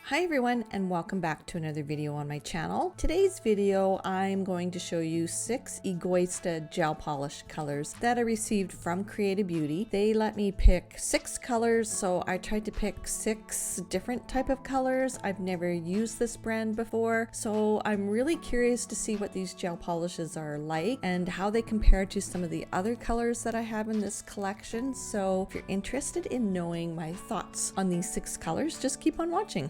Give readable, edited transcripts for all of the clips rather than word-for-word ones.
Hi everyone, and welcome back to another video on my channel. Today's video I'm going to show you 6 Egoista gel polish colors that I received from Creative Beauty. They let me pick 6 colors, so I tried to pick 6 different type of colors. I've never used this brand before, so I'm really curious to see what these gel polishes are like and how they compare to some of the other colors that I have in this collection. So if you're interested in knowing my thoughts on these 6 colors, just keep on watching.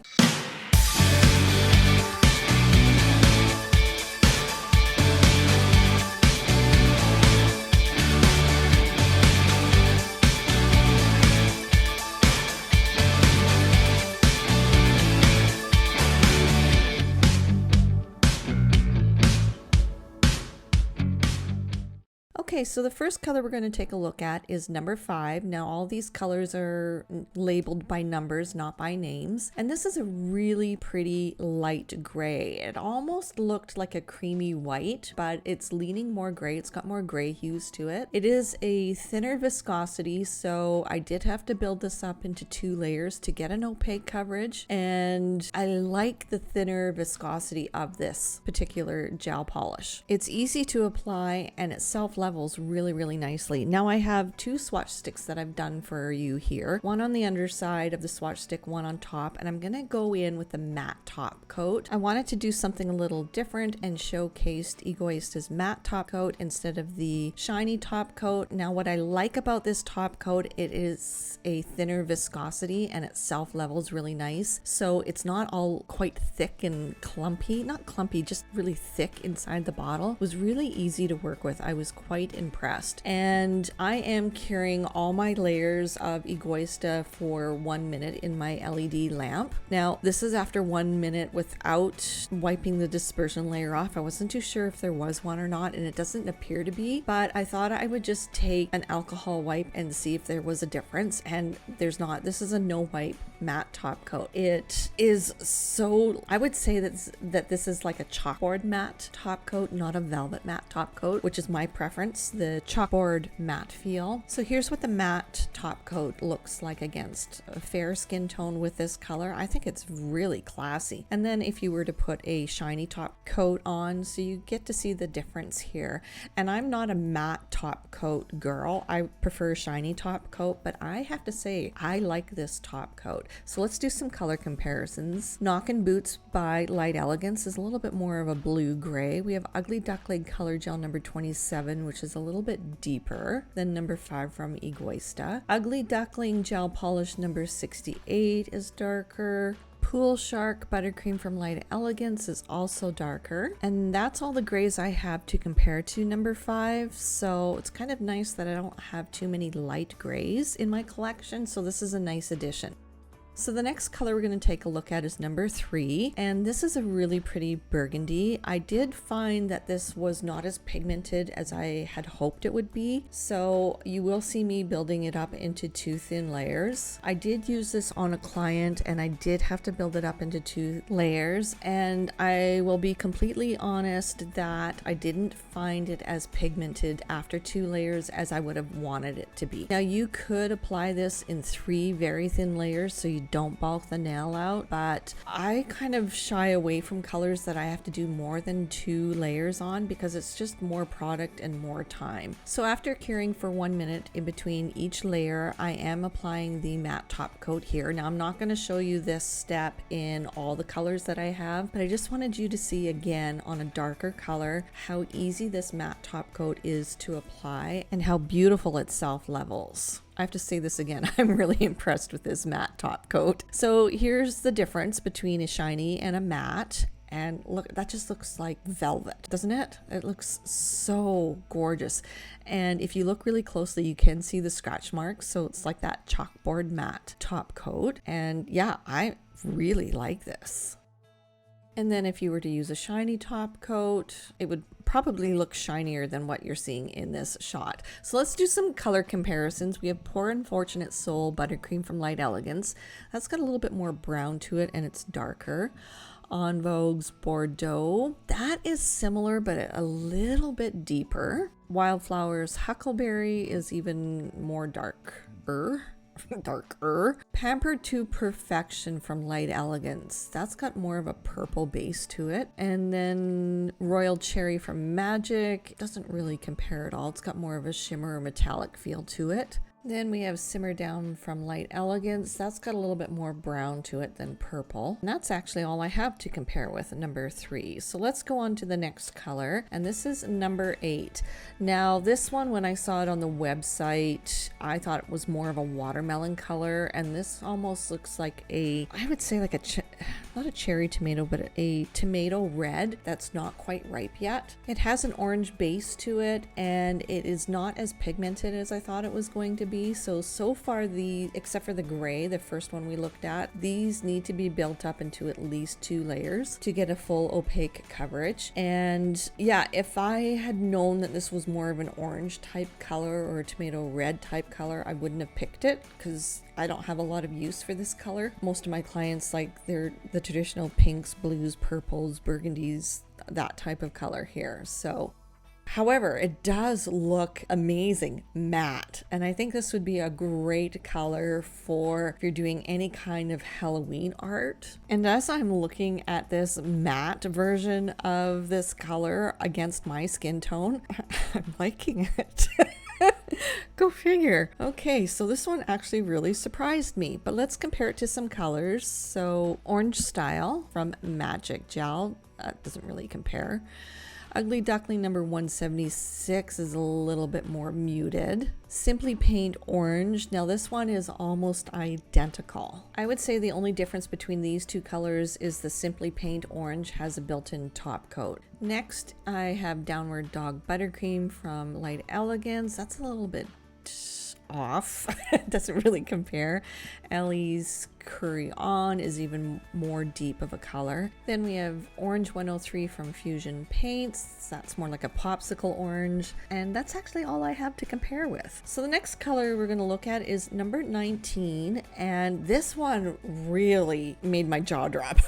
Okay, so the first color we're going to take a look at is number 5. Now all these colors are labeled by numbers, not by names. And this is a really pretty light gray. It almost looked like a creamy white, but it's leaning more gray. It's got more gray hues to it. It is a thinner viscosity, so I did have to build this up into 2 layers to get an opaque coverage. And I like the thinner viscosity of this particular gel polish. It's easy to apply and it self-levels really nicely. Now I have 2 swatch sticks that I've done for you here. One on the underside of the swatch stick, one on top, and I'm gonna go in with the matte top coat. I wanted to do something a little different and showcased Egoista's matte top coat instead of the shiny top coat. Now what I like about this top coat, it is a thinner viscosity and it self-levels really nice. So it's not all quite thick and clumpy, not clumpy, just really thick inside the bottle. It was really easy to work with. I was quite impressed, and I am curing all my layers of Egoista for 1 minute in my LED lamp. Now this is after 1 minute without wiping the dispersion layer off. I wasn't too sure if there was one or not, and it doesn't appear to be, but I thought I would just take an alcohol wipe and see if there was a difference, and there's not. This is a no wipe matte top coat. It is so, I would say that this is like a chalkboard matte top coat, not a velvet matte top coat, which is my preference, the chalkboard matte feel. So here's what the matte top coat looks like against a fair skin tone with this color. I think it's really classy. And then if you were to put a shiny top coat on, so you get to see the difference here. And I'm not a matte top coat girl. I prefer shiny top coat, but I have to say I like this top coat. So let's do some color comparisons. Knockin' Boots by Light Elegance is a little bit more of a blue gray. We have Ugly Duckling Color Gel number 27, which is a little bit deeper than number 5 from Egoista. Ugly Duckling Gel Polish number 68 is darker. Pool Shark Buttercream from Light Elegance is also darker. And that's all the grays I have to compare to number 5. So it's kind of nice that I don't have too many light grays in my collection. So this is a nice addition. So the next color we're going to take a look at is number 3, and this is a really pretty burgundy. I did find that this was not as pigmented as I had hoped it would be, so you will see me building it up into 2 thin layers. I did use this on a client and I did have to build it up into 2 layers, and I will be completely honest that I didn't find it as pigmented after 2 layers as I would have wanted it to be. Now you could apply this in 3 very thin layers so you don't bulk the nail out, but I kind of shy away from colors that I have to do more than 2 layers on because it's just more product and more time. So after curing for 1 minute in between each layer, I am applying the matte top coat here. Now I'm not going to show you this step in all the colors that I have, but I just wanted you to see again on a darker color how easy this matte top coat is to apply and how beautiful it self-levels. I have to say this again, I'm really impressed with this matte top coat. So here's the difference between a shiny and a matte. And look, that just looks like velvet, doesn't it? It looks so gorgeous. And if you look really closely, you can see the scratch marks. So it's like that chalkboard matte top coat. And yeah, I really like this. And then if you were to use a shiny top coat, it would probably look shinier than what you're seeing in this shot. So let's do some color comparisons. We have Poor Unfortunate Soul Buttercream from Light Elegance. That's got a little bit more brown to it and it's darker. En Vogue's Bordeaux, that is similar but a little bit deeper. Wildflower's Huckleberry is even more darker. darker. Pampered to Perfection from Light Elegance. That's got more of a purple base to it. And then Royal Cherry from Magic. Doesn't really compare at all. It's got more of a shimmer or metallic feel to it. Then we have Simmer Down from Light Elegance. That's got a little bit more brown to it than purple. And that's actually all I have to compare with, number 3. So let's go on to the next color. And this is number 8. Now this one, when I saw it on the website, I thought it was more of a watermelon color. And this almost looks like I would say like not a cherry tomato, but a tomato red that's not quite ripe yet. It has an orange base to it, and it is not as pigmented as I thought it was going to be. So far, except for the gray, the first one we looked at, these need to be built up into at least 2 layers to get a full opaque coverage. And yeah, if I had known that this was more of an orange type color or a tomato red type color, I wouldn't have picked it, because I don't have a lot of use for this color. Most of my clients like the traditional pinks, blues, purples, burgundies, that type of color here. So however, it does look amazing matte, and I think this would be a great color for if you're doing any kind of Halloween art. And as I'm looking at this matte version of this color against my skin tone, I'm liking it. Go figure. Okay, so this one actually really surprised me, but let's compare it to some colors. So Orange Style from Magic Gel, doesn't really compare. Ugly Duckling number 176 is a little bit more muted. Simply Paint Orange. Now this one is almost identical. I would say the only difference between these two colors is the Simply Paint Orange has a built-in top coat. Next, I have Downward Dog Buttercream from Light Elegance. That's a little bit off. It doesn't really compare. Ellie's Curry On is even more deep of a color. Then we have Orange 103 from Fusion Paints. That's more like a popsicle orange, and that's actually all I have to compare with. So the next color we're going to look at is number 19, and this one really made my jaw drop.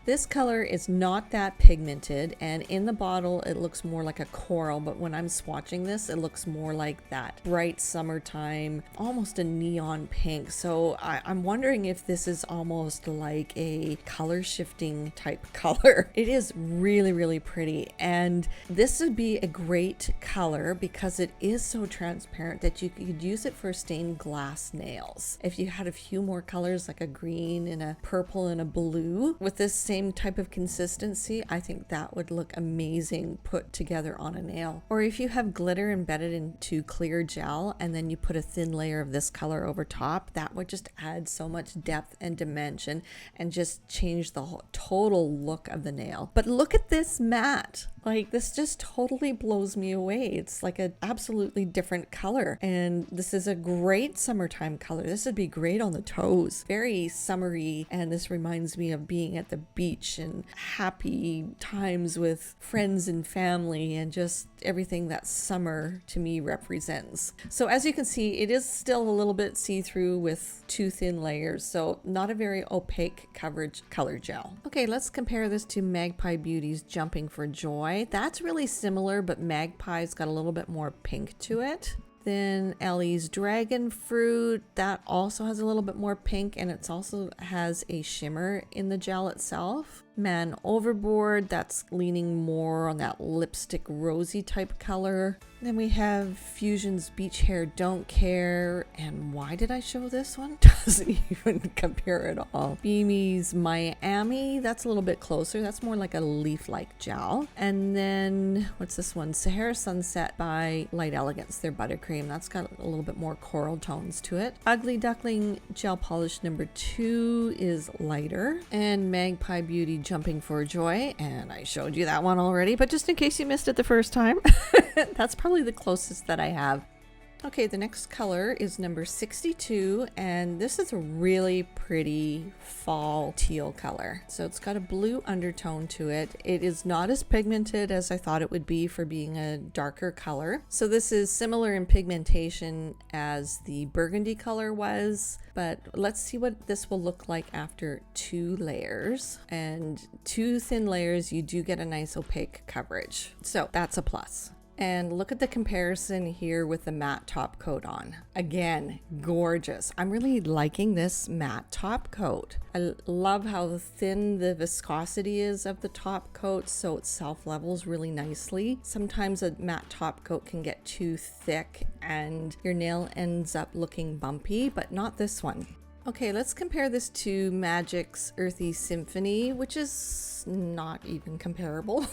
This color is not that pigmented, and in the bottle it looks more like a coral, but when I'm swatching this, it looks more like that bright summertime, almost a neon pink. So I'm wondering if this is almost like a color shifting type color. It is really, really pretty, and this would be a great color because it is so transparent that you could use it for stained glass nails. If you had a few more colors like a green and a purple and a blue with this same type of consistency, I think that would look amazing put together on a nail. Or if you have glitter embedded into clear gel and then you put a thin layer of this color over top, that would just add so much depth and dimension and just change the whole total look of the nail. But look at this matte. Like, this just totally blows me away. It's like an absolutely different color, and this is a great summertime color. This would be great on the toes. Very summery, and this reminds me of being at the beach and happy times with friends and family and just everything that summer to me represents. So as you can see, it is still a little bit see-through with 2 thin layers, so not a very opaque coverage color gel. Okay, let's compare this to Magpie Beauty's Jumping for Joy. That's really similar, but Magpie's got a little bit more pink to it. Then Ellie's Dragon Fruit, that also has a little bit more pink, and it also has a shimmer in the gel itself. Man Overboard, that's leaning more on that lipstick rosy type color. Then we have Fusion's Beach Hair Don't Care, and why did I show this one? Doesn't even compare at all. Beamy's Miami, that's a little bit closer. That's more like a leaf-like gel. And then, what's this one? Sahara Sunset by Light Elegance, their buttercream. That's got a little bit more coral tones to it. Ugly Duckling Gel Polish number 2 is lighter. And Magpie Beauty Jumping for Joy, and I showed you that one already, but just in case you missed it the first time, that's probably the closest that I have. Okay, the next color is number 62, and this is a really pretty fall teal color. So it's got a blue undertone to it. It is not as pigmented as I thought it would be for being a darker color. So this is similar in pigmentation as the burgundy color was, but let's see what this will look like after 2 layers. And 2 thin layers, you do get a nice opaque coverage. So that's a plus. And look at the comparison here with the matte top coat on. Again, gorgeous. I'm really liking this matte top coat. I love how thin the viscosity is of the top coat, so it self-levels really nicely. Sometimes a matte top coat can get too thick and your nail ends up looking bumpy, but not this one. Okay, let's compare this to Magic's Earthy Symphony, which is not even comparable.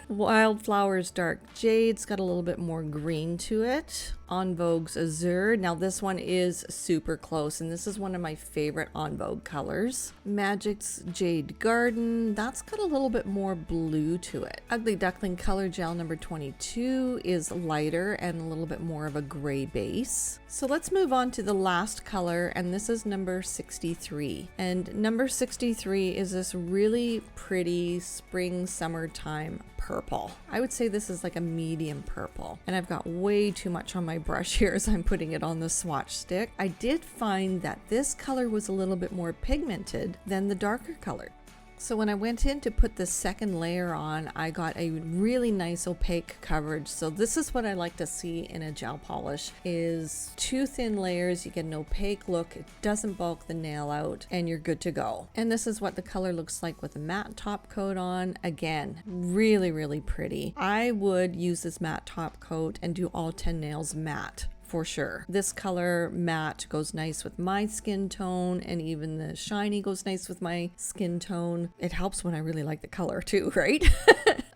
Wildflower's Dark Jade's got a little bit more green to it. En Vogue's Azure. Now this one is super close, and this is one of my favorite En Vogue colors. Magic's Jade Garden. That's got a little bit more blue to it. Ugly Duckling Color Gel number 22 is lighter and a little bit more of a gray base. So let's move on to the last color, and this is number 63. And number 63 is this really pretty spring summertime purple. I would say this is like a medium purple, and I've got way too much on my brush here as I'm putting it on the swatch stick. I did find that this color was a little bit more pigmented than the darker color. So when I went in to put the second layer on, I got a really nice opaque coverage. So this is what I like to see in a gel polish, is 2 thin layers, you get an opaque look, it doesn't bulk the nail out, and you're good to go. And this is what the color looks like with a matte top coat on. Again, really, really pretty. I would use this matte top coat and do all 10 nails matte. For sure. This color matte goes nice with my skin tone, and even the shiny goes nice with my skin tone. It helps when I really like the color too, right?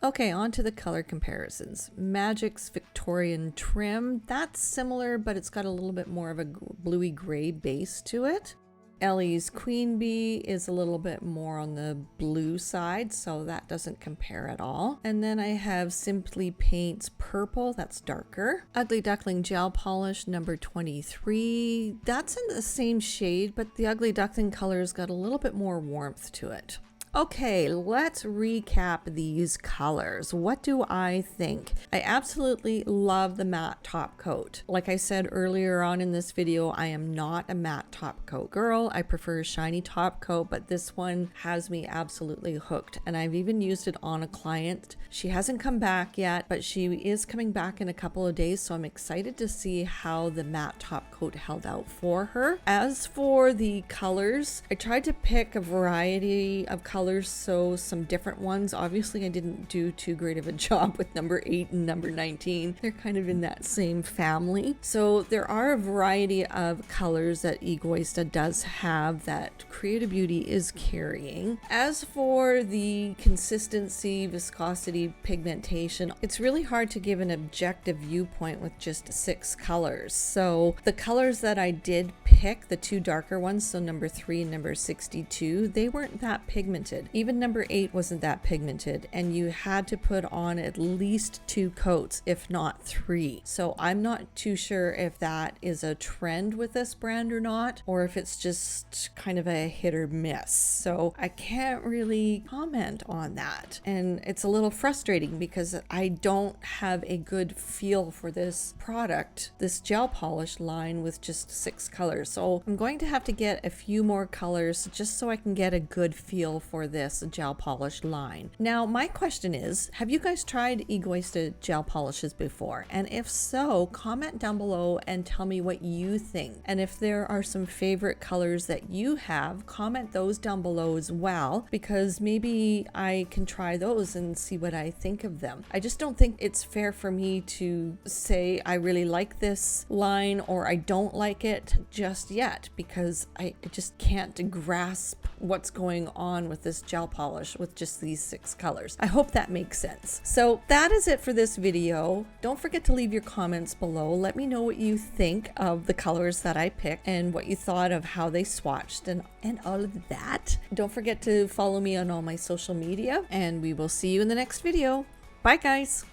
Okay, on to the color comparisons. Magic's Victorian Trim, that's similar, but it's got a little bit more of a bluey gray base to it. Ellie's Queen Bee is a little bit more on the blue side, so that doesn't compare at all. And then I have Simply Paint's Purple, that's darker. Ugly Duckling Gel Polish number 23, that's in the same shade, but the Ugly Duckling color's got a little bit more warmth to it. Okay, let's recap these colors. What do I think? I absolutely love the matte top coat. Like I said earlier on in this video, I am not a matte top coat girl. I prefer a shiny top coat, but this one has me absolutely hooked. And I've even used it on a client. She hasn't come back yet, but she is coming back in a couple of days, so I'm excited to see how the matte top coat held out for her. As for the colors, I tried to pick a variety of colors, so some different ones. Obviously I didn't do too great of a job with number 8 and number 19. They're kind of in that same family. So there are a variety of colors that Egoista does have that Creative Beauty is carrying. As for the consistency, viscosity, pigmentation, it's really hard to give an objective viewpoint with just 6 colors. So the colors that I did pick, the 2 darker ones, so number 3 and number 62, they weren't that pigmented. Even number 8 wasn't that pigmented, and you had to put on at least 2 coats, if not 3. So I'm not too sure if that is a trend with this brand or not, or if it's just kind of a hit or miss. So I can't really comment on that. And it's a little frustrating because I don't have a good feel for this product, this gel polish line with just 6 colors. So I'm going to have to get a few more colors just so I can get a good feel for this gel polish line. Now my question is, have you guys tried Egoista gel polishes before? And if so, comment down below and tell me what you think. And if there are some favorite colors that you have, comment those down below as well, because maybe I can try those and see what I think of them. I just don't think it's fair for me to say I really like this line or I don't like it just yet, because I just can't grasp what's going on with this gel polish with just these 6 colors. I hope that makes sense. So that is it for this video. Don't forget to leave your comments below. Let me know what you think of the colors that I picked and what you thought of how they swatched and all of that. Don't forget to follow me on all my social media, and we will see you in the next video. Bye guys.